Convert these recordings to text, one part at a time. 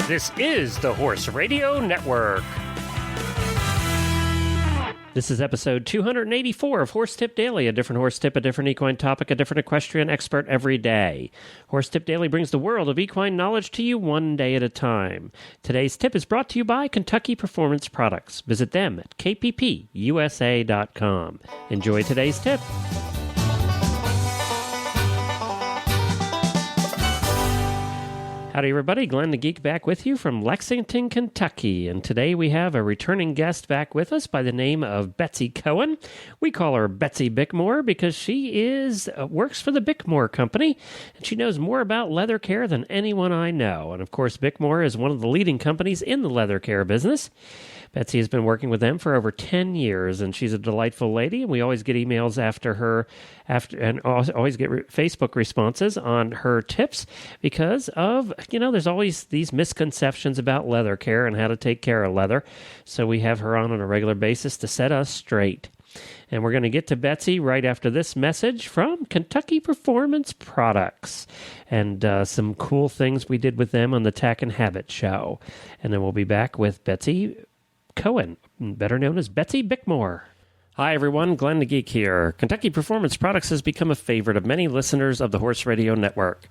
This is the Horse Radio Network. This is episode 284 of Horse Tip Daily, a different horse tip, a different equine topic, a different equestrian expert every day. Horse Tip Daily brings the world of equine knowledge to you one day at a time. Today's tip is brought to you by Kentucky Performance Products. Visit them at kppusa.com. Enjoy today's tip. Howdy, everybody. Glenn the Geek back with you from Lexington, Kentucky. And today we have a returning guest back with us by the name of Betsy Cohen. We call her Betsy Bickmore because she works for the Bickmore Company, and she knows more about leather care than anyone I know. And, of course, Bickmore is one of the leading companies in the leather care business. Betsy has been working with them for over 10 years, and she's a delightful lady, and we always get emails after her, and always get Facebook responses on her tips because of, there's always these misconceptions about leather care and how to take care of leather, so we have her on a regular basis to set us straight. And we're going to get to Betsy right after this message from Kentucky Performance Products and some cool things we did with them on the Tack and Habit show. And then we'll be back with Betsy Cohen, better known as Betsy Bickmore. Hi, everyone. Glenn the Geek here. Kentucky Performance Products has become a favorite of many listeners of the Horse Radio Network.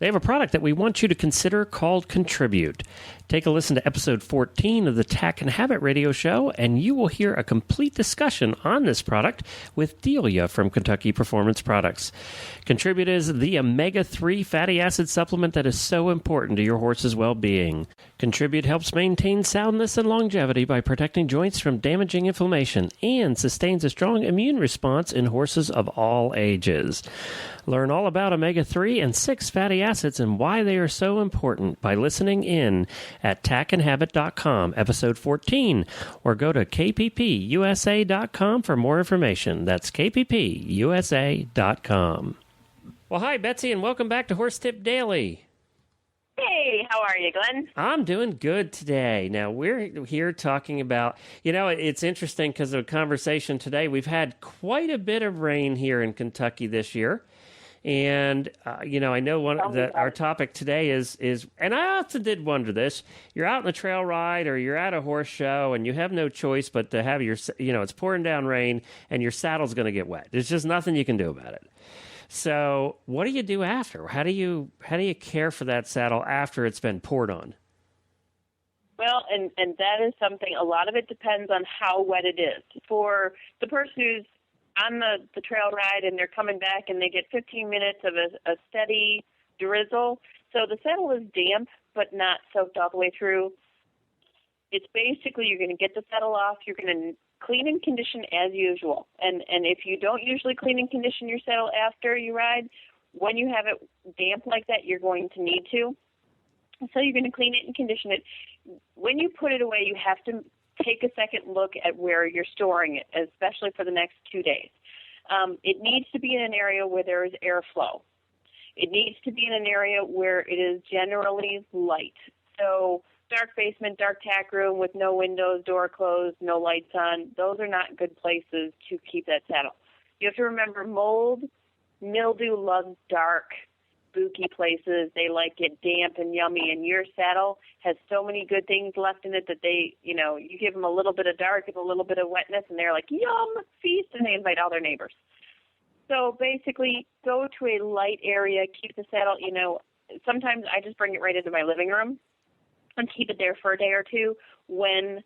They have a product that we want you to consider called Contribute. Take a listen to episode 14 of the Tack and Habit radio show, and you will hear a complete discussion on this product with Delia from Kentucky Performance Products. Contribute is the omega-3 fatty acid supplement that is so important to your horse's well-being. Contribute helps maintain soundness and longevity by protecting joints from damaging inflammation and sustains a strong immune response in horses of all ages. Learn all about omega-3 and 6 fatty acids and why they are so important by listening in at tackandhabit.com, episode 14, or go to kppusa.com for more information. That's kppusa.com. Well, hi, Betsy, and welcome back to Horse Tip Daily. Hey, how are you, Glenn? I'm doing good today. Now, we're here talking about, it's interesting because of a conversation today. We've had quite a bit of rain here in Kentucky this year. And, I know our topic today is, and I often did wonder this, you're out on a trail ride or you're at a horse show and you have no choice but to have it's pouring down rain and your saddle's going to get wet. There's just nothing you can do about it. So what do you do after? How do you care for that saddle after it's been poured on? Well, and that is something, a lot of it depends on how wet it is. For the person who's on the trail ride and they're coming back and they get 15 minutes of a steady drizzle, so the saddle is damp but not soaked all the way through. It's basically you're going to get the saddle off, you're going to clean and condition as usual. And if you don't usually clean and condition your saddle after you ride, when you have it damp like that, you're going to need to. So you're going to clean it and condition it. When you put it away, you have to take a second look at where you're storing it, especially for the next 2 days. It needs to be in an area where there is airflow. It needs to be in an area where it is generally light. So dark basement, dark tack room with no windows, door closed, no lights on, those are not good places to keep that saddle. You have to remember mold, mildew loves dark, spooky places. They like it damp and yummy, and your saddle has so many good things left in it that they, you give them a little bit of dark and a little bit of wetness, and they're like, yum, feast, and they invite all their neighbors. So basically, go to a light area, keep the saddle, sometimes I just bring it right into my living room and keep it there for a day or two when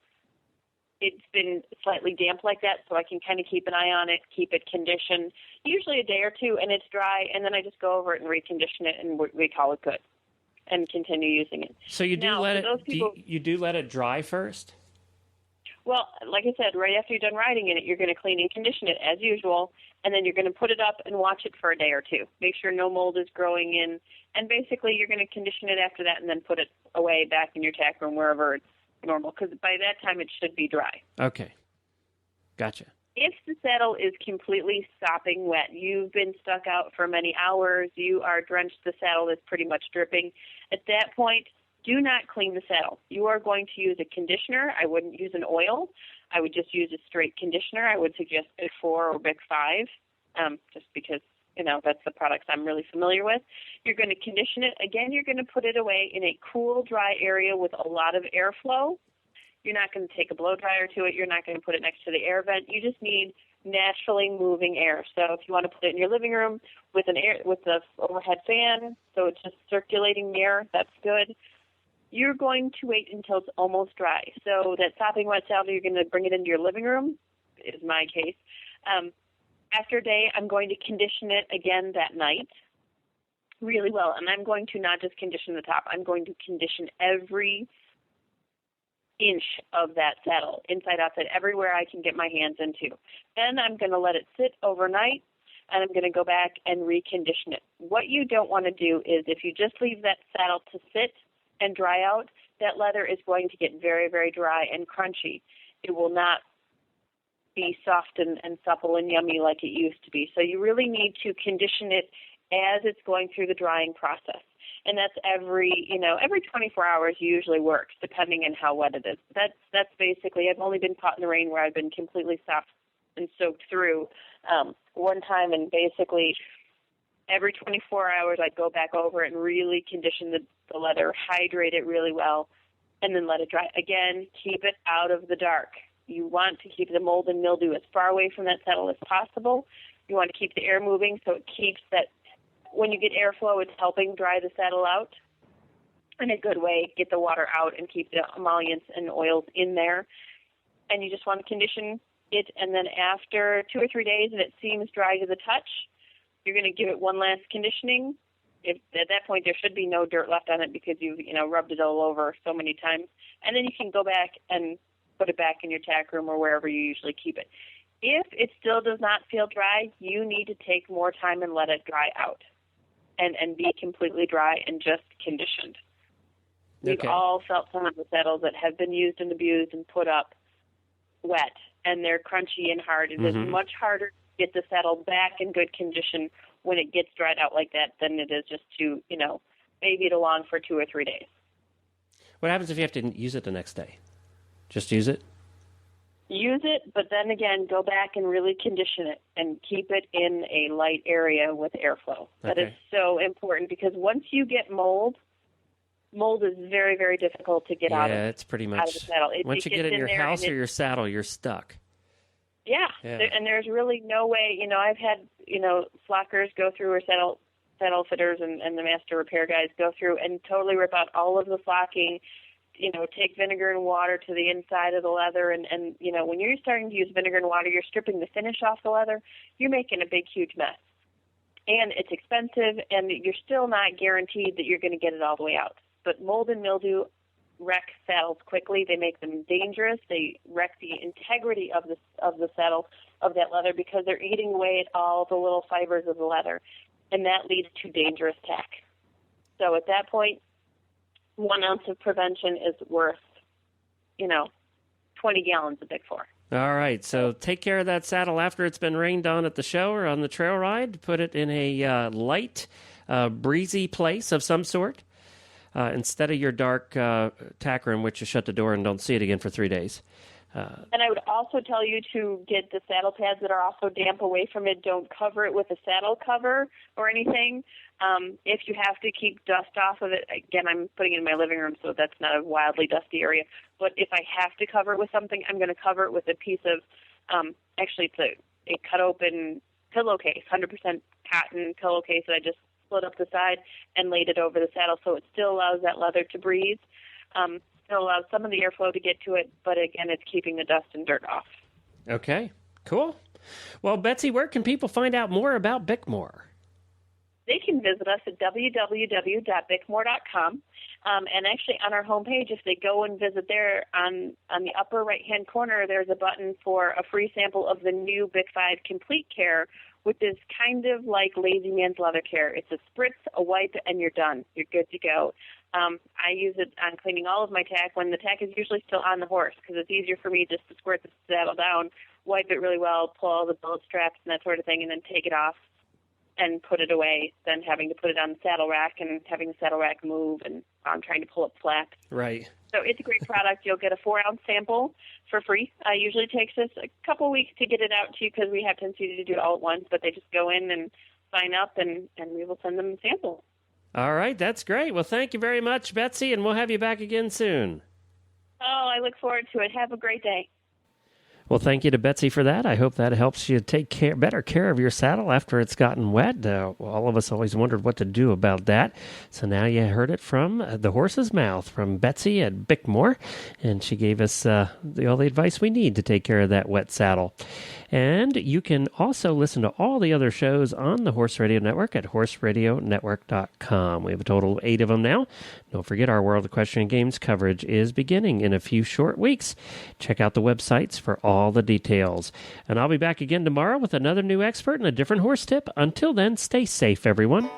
it's been slightly damp like that, so I can kind of keep an eye on it, keep it conditioned, usually a day or two, and it's dry, and then I just go over it and recondition it, and we call it good, and continue using it. So you do you do let it dry first? Well, like I said, right after you're done riding in it, you're going to clean and condition it as usual, and then you're going to put it up and watch it for a day or two. Make sure no mold is growing in, and basically you're going to condition it after that and then put it away back in your tack room wherever it's normal, because by that time it should be dry. Okay. Gotcha. If the saddle is completely sopping wet, you've been stuck out for many hours, you are drenched, the saddle is pretty much dripping, at that point, do not clean the saddle. You are going to use a conditioner. I wouldn't use an oil. I would just use a straight conditioner. I would suggest Bic 4 or Bic 5, just because That's the products I'm really familiar with. You're going to condition it. Again, you're going to put it away in a cool, dry area with a lot of airflow. You're not going to take a blow dryer to it. You're not going to put it next to the air vent. You just need naturally moving air. So if you want to put it in your living room with the overhead fan, so it's just circulating the air, that's good. You're going to wait until it's almost dry. So that sopping wet saddle, you're going to bring it into your living room, is my case. After a day, I'm going to condition it again that night really well. And I'm going to not just condition the top. I'm going to condition every inch of that saddle, inside, outside, everywhere I can get my hands into. Then I'm going to let it sit overnight, and I'm going to go back and recondition it. What you don't want to do is if you just leave that saddle to sit and dry out, that leather is going to get very, very dry and crunchy. It will not be soft and supple and yummy like it used to be. So you really need to condition it as it's going through the drying process. And that's every 24 hours usually works, depending on how wet it is. That's basically, I've only been caught in the rain where I've been completely soft and soaked through one time, and basically every 24 hours I'd go back over it and really condition the leather, hydrate it really well, and then let it dry. Again, keep it out of the dark. You want to keep the mold and mildew as far away from that saddle as possible. You want to keep the air moving so it keeps that. When you get airflow, it's helping dry the saddle out in a good way, get the water out and keep the emollients and oils in there. And you just want to condition it, and then after 2 or 3 days and it seems dry to the touch, you're going to give it one last conditioning. At that point, there should be no dirt left on it because you've rubbed it all over so many times. And then you can go back and put it back in your tack room or wherever you usually keep it. If it still does not feel dry, you need to take more time and let it dry out. And be completely dry and just conditioned. We've all felt some of the saddles that have been used and abused and put up wet, and they're crunchy and hard. It is much harder to get the saddle back in good condition when it gets dried out like that than it is just to, baby it along for 2 or 3 days. What happens if you have to use it the next day? Just use it? Use it, but then again, go back and really condition it and keep it in a light area with airflow. That is so important because once you get mold is very, very difficult to get out of. Yeah, it's pretty much. Out of the saddle. Once you get it in your house or your saddle, you're stuck. Yeah. And there's really no way. I've had flockers go through, or saddle fitters and the master repair guys go through and totally rip out all of the flocking. Take vinegar and water to the inside of the leather. And when you're starting to use vinegar and water, you're stripping the finish off the leather. You're making a big, huge mess. And it's expensive, and you're still not guaranteed that you're going to get it all the way out. But mold and mildew wreck saddles quickly. They make them dangerous. They wreck the integrity of the saddle, of that leather, because they're eating away at all the little fibers of the leather. And that leads to dangerous tack. So at that point, 1 ounce of prevention is worth, 20 gallons of Big 4. All right, so take care of that saddle after it's been rained on at the show or on the trail ride. Put it in a light, breezy place of some sort instead of your dark tack room, which you shut the door and don't see it again for 3 days. And I would also tell you to get the saddle pads that are also damp away from it. Don't cover it with a saddle cover or anything. If you have to keep dust off of it, again, I'm putting it in my living room, so that's not a wildly dusty area. But if I have to cover it with something, I'm going to cover it with a piece of, actually it's a cut-open pillowcase, 100% cotton pillowcase that I just split up the side and laid it over the saddle, so it still allows that leather to breathe. Still allows some of the airflow to get to it, but again, it's keeping the dust and dirt off. Okay, cool. Well, Betsy, where can people find out more about Bickmore? They can visit us at www.bickmore.com. And actually on our homepage, if they go and visit there, on the upper right-hand corner, there's a button for a free sample of the new Bic 5 Complete Care, which is kind of like Lazy Man's Leather Care. It's a spritz, a wipe, and you're done. You're good to go. I use it on cleaning all of my tack when the tack is usually still on the horse, because it's easier for me just to squirt the saddle down, wipe it really well, pull all the billet straps and that sort of thing, and then take it off and put it away than having to put it on the saddle rack and having the saddle rack move and trying to pull up flaps. Right. So it's a great product. You'll get a 4-ounce sample for free. Usually takes us a couple weeks to get it out to you because we have tendency to do it all at once, but they just go in and sign up, and we will send them a sample. All right, that's great. Well, thank you very much, Betsy, and we'll have you back again soon. Oh, I look forward to it. Have a great day. Well, thank you to Betsy for that. I hope that helps you take better care of your saddle after it's gotten wet. All of us always wondered what to do about that. So now you heard it from the horse's mouth, from Betsy at Bickmore, and she gave us all the advice we need to take care of that wet saddle. And you can also listen to all the other shows on the Horse Radio Network at horseradionetwork.com. We have a total of 8 of them now. Don't forget, our World Equestrian Games coverage is beginning in a few short weeks. Check out the websites for all the details. And I'll be back again tomorrow with another new expert and a different horse tip. Until then, stay safe, everyone.